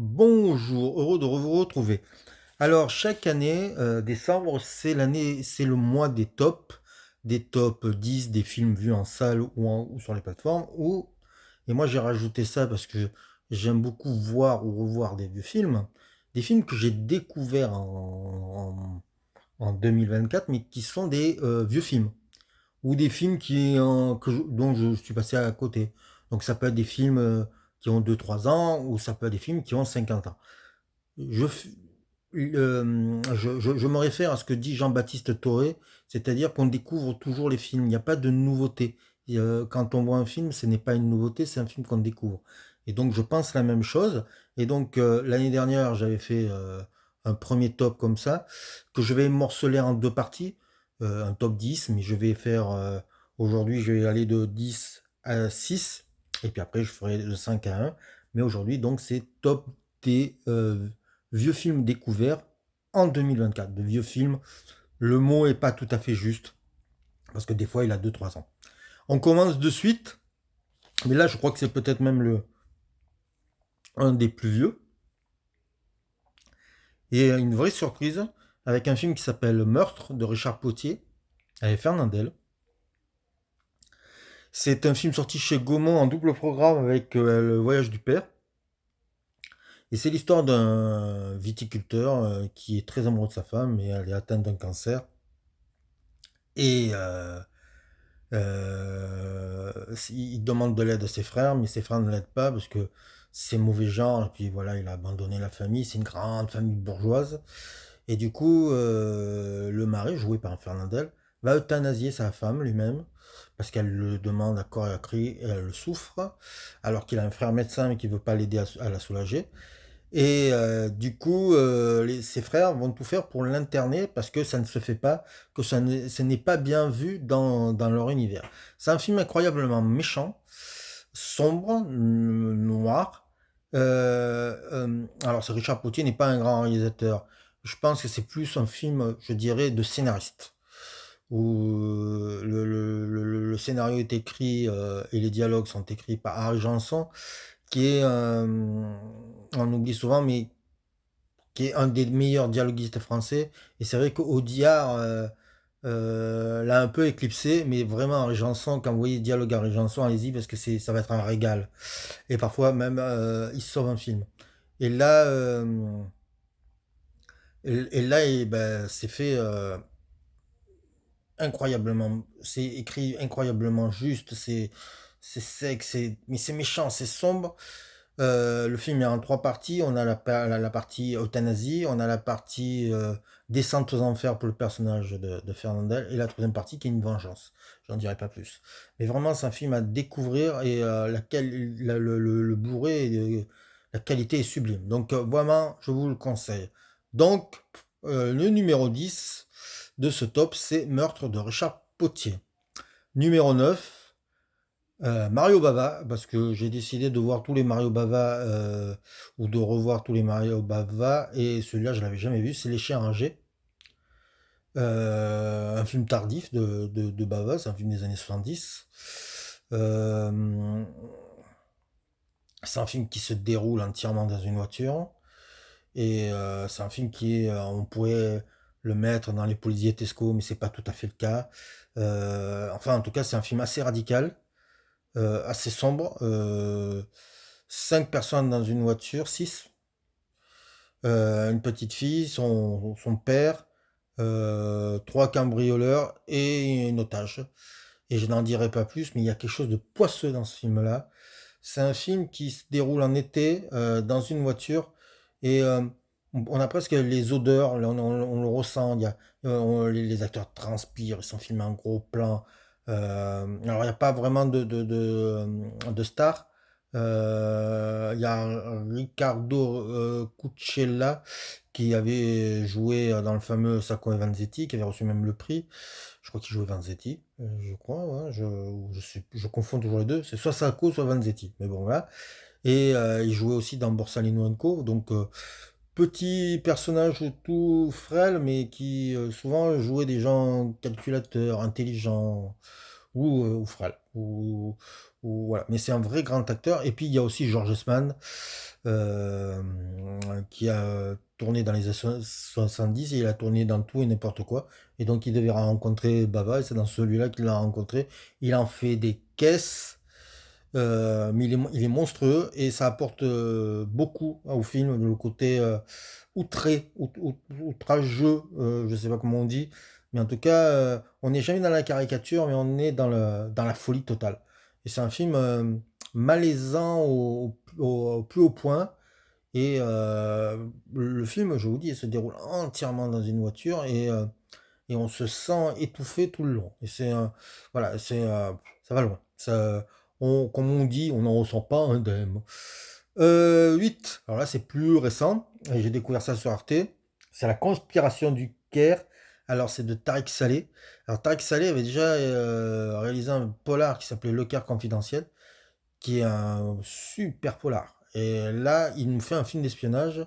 Bonjour, heureux de vous retrouver. Alors, chaque année, décembre, c'est le mois des tops 10 des films vus en salle ou sur les plateformes. Et moi, j'ai rajouté ça parce que j'aime beaucoup voir ou revoir des films que j'ai découverts en 2024, mais qui sont des vieux films, ou des films dont je suis passé à côté. Donc, ça peut être des films qui ont 2 3 ans, ou ça peut être des films qui ont 50 ans. Je, je me réfère à ce que dit Jean-Baptiste Toré, c'est-à-dire qu'on découvre toujours les films, il n'y a pas de nouveauté. Quand on voit un film, ce n'est pas une nouveauté, c'est un film qu'on découvre. Et donc je pense la même chose. Et donc l'année dernière, j'avais fait un premier top comme ça, que je vais morceler en 2 parties, un top 10, mais je vais faire, aujourd'hui, je vais aller de 10 à 6, et puis après je ferai de 5 à 1. Mais aujourd'hui, donc, c'est top des vieux films découverts en 2024. De vieux films, le mot est pas tout à fait juste, parce que des fois il a 2 3 ans. On commence de suite, mais là je crois que c'est peut-être même un des plus vieux. Et une vraie surprise, avec un film qui s'appelle Meurtre de Richard Potier, avec Fernandel. C'est un film sorti chez Gaumont en double programme avec Le Voyage du Père. Et c'est l'histoire d'un viticulteur qui est très amoureux de sa femme, mais elle est atteinte d'un cancer. Et il demande de l'aide à ses frères, mais ses frères ne l'aident pas parce que c'est mauvais genre, et puis voilà, il a abandonné la famille, c'est une grande famille bourgeoise. Et du coup, le mari, joué par Fernandel, va euthanasier sa femme lui-même, parce qu'elle le demande à corps et à cri, et elle le souffre, alors qu'il a un frère médecin, mais qui ne veut pas l'aider à la soulager. Et du coup, ses frères vont tout faire pour l'interner parce que ça ne se fait pas, que ce n'est pas bien vu dans leur univers. C'est un film incroyablement méchant, sombre, noir. Alors, ce Richard Potier n'est pas un grand réalisateur. Je pense que c'est plus un film, je dirais, de scénariste, où le scénario est écrit et les dialogues sont écrits par Harry Janson, qui est, on oublie souvent, mais qui est un des meilleurs dialoguistes français. Et c'est vrai qu'Audiard l'a un peu éclipsé, mais vraiment Henri Janson, quand vous voyez Dialogue Henri Janson, allez-y parce que ça va être un régal. Et parfois même, il sauve un film. Et là, ben, c'est fait incroyablement, c'est écrit incroyablement juste, c'est sec, mais c'est méchant, c'est sombre. Le film est en 3 parties. On a la partie euthanasie, on a la partie descente aux enfers pour le personnage de Fernandel, et la troisième partie qui est une vengeance. J'en dirai pas plus. Mais vraiment, c'est un film à découvrir, et le Blu-ray, la qualité est sublime. Donc vraiment, je vous le conseille. Donc, le numéro 10 de ce top, c'est Meurtre de Richard Potier. Numéro 9, Mario Bava, parce que j'ai décidé de voir tous les Mario Bava, ou de revoir tous les Mario Bava, et celui-là je l'avais jamais vu, c'est Les Chiens Rangés. Un film tardif de Bava, c'est un film des années 70. Euh, c'est un film qui se déroule entièrement dans une voiture, et c'est un film on pourrait le mettre dans les policiers Tesco, mais c'est pas tout à fait le cas. Enfin, en tout cas, c'est un film assez radical, assez sombre. 5 personnes dans une voiture, 6. Une petite fille, son père, 3 cambrioleurs et une otage. Et je n'en dirai pas plus, mais il y a quelque chose de poisseux dans ce film-là. C'est un film qui se déroule en été, dans une voiture, et on a presque les odeurs, là, on le ressent. Les acteurs transpirent, ils sont filmés en gros plan. Alors il n'y a pas vraiment de stars. Il y a Riccardo Cucella qui avait joué dans le fameux Sacco et Vanzetti, qui avait reçu même le prix. Je crois qu'il jouait Vanzetti, je crois, ouais, je confonds toujours les deux. C'est soit Sacco, soit Vanzetti. Mais bon, voilà. Et il jouait aussi dans Borsalino Co. Donc, petit personnage tout frêle, mais qui souvent jouait des gens calculateurs, intelligents, ou frêles. Voilà. Mais c'est un vrai grand acteur. Et puis, il y a aussi George Esman, qui a tourné dans les années 70 et il a tourné dans tout et n'importe quoi. Et donc il devait rencontrer Bava et c'est dans celui-là qu'il l'a rencontré. Il en fait des caisses, mais il est monstrueux et ça apporte beaucoup au film, le côté outrageux, je sais pas comment on dit, mais en tout cas, on n'est jamais dans la caricature, mais on est dans la folie totale. Et c'est un film malaisant au plus haut point. Et le film, je vous dis, il se déroule entièrement dans une voiture et on se sent étouffé tout le long. Et voilà, ça va loin. Comme on dit, on n'en ressent pas un dème. 8. Alors là, c'est plus récent. Et j'ai découvert ça sur Arte. C'est La conspiration du Caire. Alors, c'est de Tariq Saleh. Alors, Tariq Saleh avait déjà réalisé un polar qui s'appelait Le Caire confidentiel, qui est un super polar. Et là, il nous fait un film d'espionnage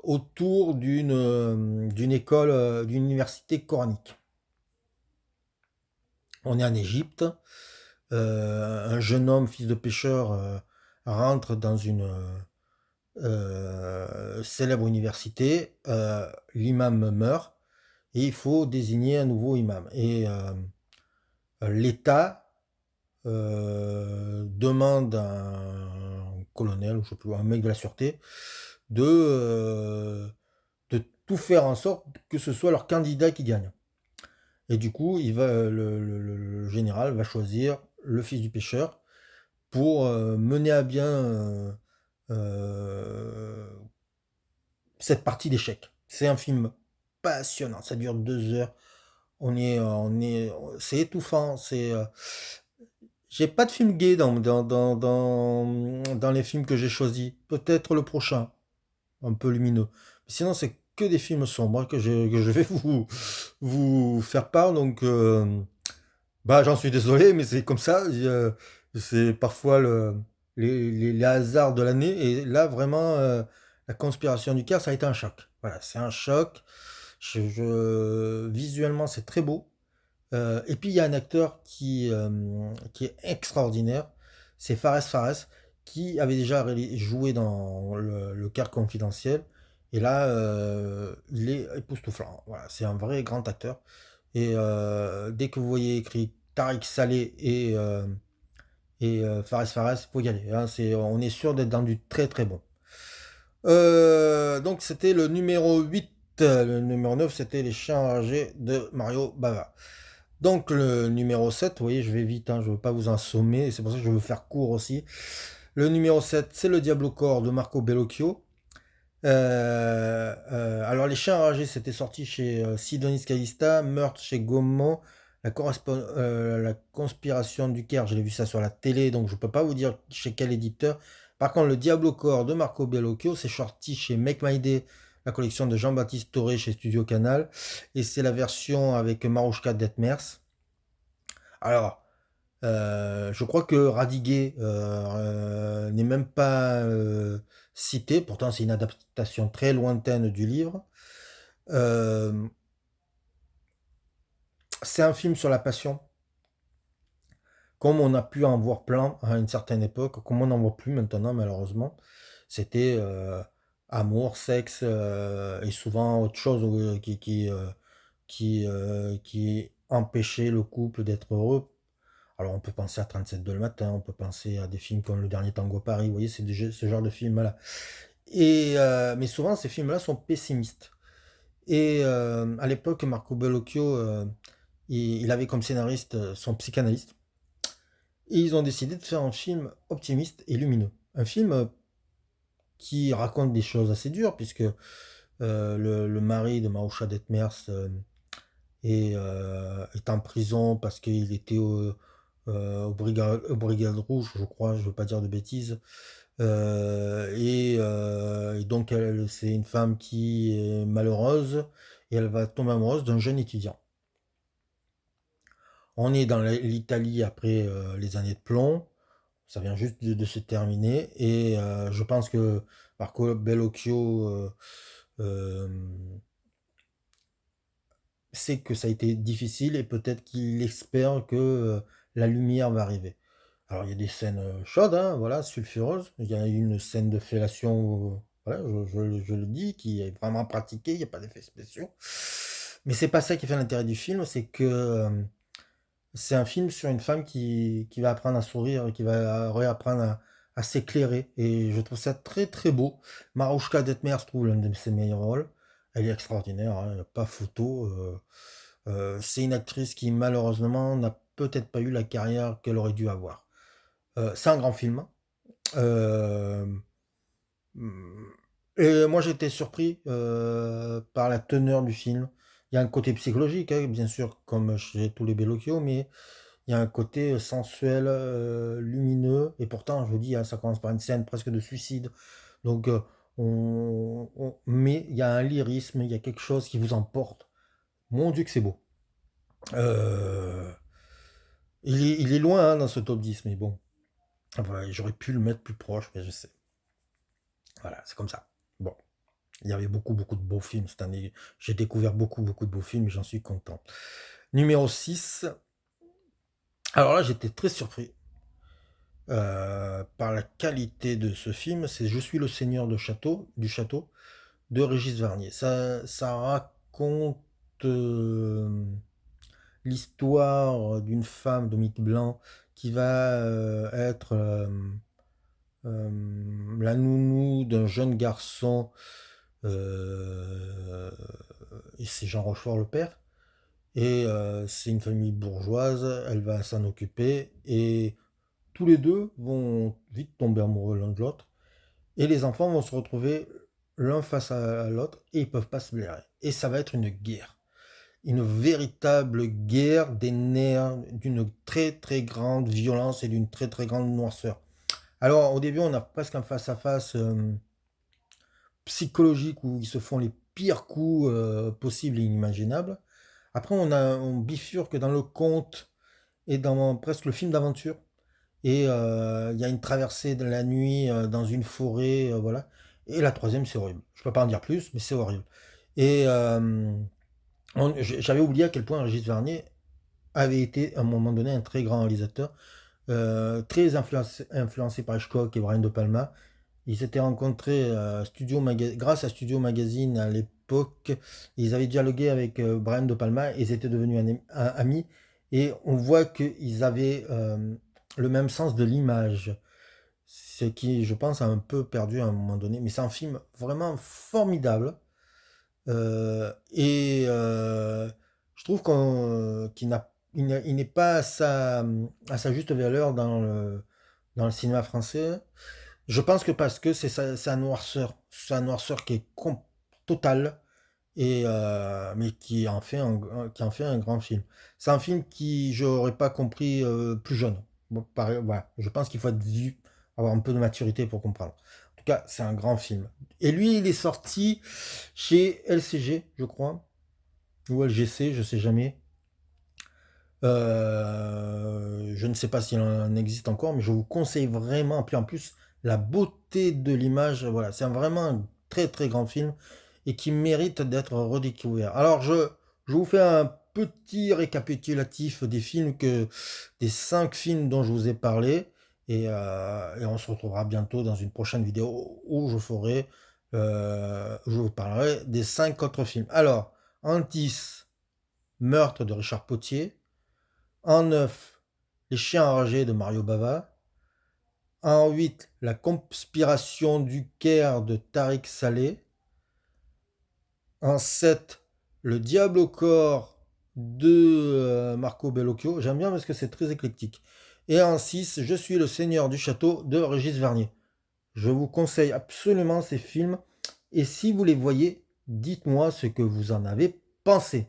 autour d'une école, d'une université coranique. On est en Égypte. Un jeune homme, fils de pêcheur, rentre dans une célèbre université. L'imam meurt et il faut désigner un nouveau imam. Et l'État demande à un colonel, ou je sais plus, un mec de la sûreté, de, euh, de tout faire en sorte que ce soit leur candidat qui gagne. Et du coup, le général va choisir le fils du pêcheur pour mener à bien euh, cette partie d'échecs. C'est un film passionnant, ça dure 2 heures. C'est étouffant. J'ai pas de film gay dans les films que j'ai choisis. Peut-être le prochain, un peu lumineux. Sinon, c'est que des films sombres que je vais vous faire part. Donc, bah, j'en suis désolé, mais c'est comme ça. C'est parfois les hasards de l'année. Et là, vraiment, la conspiration du Caire, ça a été un choc. Voilà, c'est un choc. Visuellement, c'est très beau. Et puis il y a un acteur qui est extraordinaire, c'est Fares, qui avait déjà joué dans le Quart confidentiel. Et là, il est époustouflant. Voilà, c'est un vrai grand acteur. Et dès que vous voyez écrit Tariq Saleh et Fares, il faut y aller, hein. On est sûr d'être dans du très très bon. Donc c'était le numéro 8. Le numéro 9, c'était Les Chiens Enragés de Mario Bava. Donc le numéro 7, vous voyez, je vais vite, hein, je ne veux pas vous assommer, c'est pour ça que je veux faire court aussi. Le numéro 7, c'est Le Diable au corps de Marco Bellocchio. Alors Les Chiens Enragés, c'était sorti chez Sidonis Calista, Meurtre chez Gaumont, la conspiration du Caire, j'ai vu ça sur la télé, donc je ne peux pas vous dire chez quel éditeur. Par contre, Le Diable au corps de Marco Bellocchio, c'est sorti chez Make My Day, la collection de Jean-Baptiste Toré chez Studio Canal, et c'est la version avec Marouchka Detmers. Alors, je crois que Radiguet n'est même pas cité, pourtant c'est une adaptation très lointaine du livre. Euh, c'est un film sur la passion, comme on a pu en voir plein à une certaine époque, comme on n'en voit plus maintenant malheureusement. C'était amour, sexe et souvent autre chose qui empêchait le couple d'être heureux. Alors on peut penser à 37 de le matin, on peut penser à des films comme Le Dernier Tango à Paris, vous voyez, c'est ce genre de films-là. Mais souvent ces films-là sont pessimistes. Et à l'époque, Marco Bellocchio, il avait comme scénariste son psychanalyste. Et ils ont décidé de faire un film optimiste et lumineux. Un film qui raconte des choses assez dures, puisque le mari de Maoucha Detmers est en prison parce qu'il était au Brigade Rouge, je crois, je ne veux pas dire de bêtises. Et donc, c'est une femme qui est malheureuse et elle va tomber amoureuse d'un jeune étudiant. On est dans l'Italie après les années de plomb. Ça vient juste de se terminer. Et je pense que Marco Bellocchio euh, sait que ça a été difficile et peut-être qu'il espère que la lumière va arriver. Alors il y a des scènes, chaudes, hein, voilà, sulfureuses. Il y a une scène de fellation, voilà, je le dis, qui est vraiment pratiquée, il y a pas d'effets spéciaux. Mais c'est pas ça qui fait l'intérêt du film, c'est que, c'est un film sur une femme qui va apprendre à sourire et qui va réapprendre à s'éclairer et je trouve ça très, très beau. Marouchka Detmer, je trouve l'un de ses meilleurs rôles. Elle est extraordinaire, hein, il y a pas photo, c'est une actrice qui malheureusement n'a peut-être pas eu la carrière qu'elle aurait dû avoir. C'est un grand film, hem, mmh et moi j'étais surpris, par la teneur du film. Il y a un côté psychologique, hein, bien sûr, comme chez tous les Bellocchio, mais il y a un côté, sensuel, lumineux et pourtant je vous dis, hein, ça commence par une scène presque de suicide. Donc, on mais il y a un lyrisme, il y a quelque chose qui vous emporte. Mon Dieu que c'est beau. Heu, il est loin, hein, dans ce top 10 mais bon, voilà, j'aurais pu le mettre plus proche, mais je sais. Voilà, c'est comme ça. Bon, il y avait beaucoup, beaucoup de beaux films cette année. J'ai découvert beaucoup, beaucoup de beaux films et j'en suis content. Numéro 6. Alors là, j'étais très surpris. Par la qualité de ce film, c'est Je suis le seigneur du château de Régis Varnier. Ça raconte, l'histoire d'une femme, Dominique Blanc, qui va, être, la nounou d'un jeune garçon, heu et c'est Jean Rochefort le père et c'est une famille bourgeoise, elle va s'en occuper et tous les 2 vont vite tomber amoureux l'un de l'autre et les enfants vont se retrouver l'un face à l'autre et ils peuvent pas se blairer et ça va être une guerre. Une véritable guerre des nerfs, d'une très, très grande violence et d'une très, très grande noirceur. Alors au début, on a presque un face à face, psychologique où ils se font les pires coups, possibles et inimaginables. Après on bifurque dans le conte et dans presque le film d'aventure. Et il y a une traversée de la nuit, dans une forêt, voilà et la troisième c'est horrible. Je peux pas en dire plus, mais c'est horrible et j'avais oublié à quel point Régis Varnier avait été, à un moment donné, un très grand réalisateur, très influencé par Hitchcock et Brian De Palma. Ils s'étaient rencontrés, grâce à Studio Magazine à l'époque. Ils avaient dialogué avec, Brian De Palma et ils étaient devenus amis et on voit qu'ils avaient, le même sens de l'image. Ce qui, je pense, a un peu perdu à un moment donné. Mais c'est un film vraiment formidable. Et je trouve qu'il n'est pas à sa juste valeur dans le cinéma français. Je pense que parce que sa noirceur qui est totale et mais qui en fait un grand film. C'est un film qui j'aurais pas compris plus jeune. Bon, voilà, je pense qu'il faut être vu, avoir un peu de maturité pour comprendre. En tout cas, c'est un grand film. Et lui, il est sorti chez LCG, je crois, ou LGC, je sais jamais. Je ne sais pas s'il en existe encore, mais je vous conseille vraiment. Puis en plus, la beauté de l'image, voilà, c'est vraiment un très très grand film et qui mérite d'être redécouvert. Alors, je vous fais un petit récapitulatif des 5 films dont je vous ai parlé et on se retrouvera bientôt dans une prochaine vidéo où je vous parlerai des 5 autres films. Alors, en 10, Meurtre de Richard Potier. En 9, Les chiens enragés de Mario Bava. En 8, La conspiration du Caire de Tariq Saleh. En 7, Le diable au corps de Marco Bellocchio. J'aime bien parce que c'est très éclectique. Et en 6, Je suis le seigneur du château de Régis Varnier. Je vous conseille absolument ces films. Et si vous les voyez, dites-moi ce que vous en avez pensé.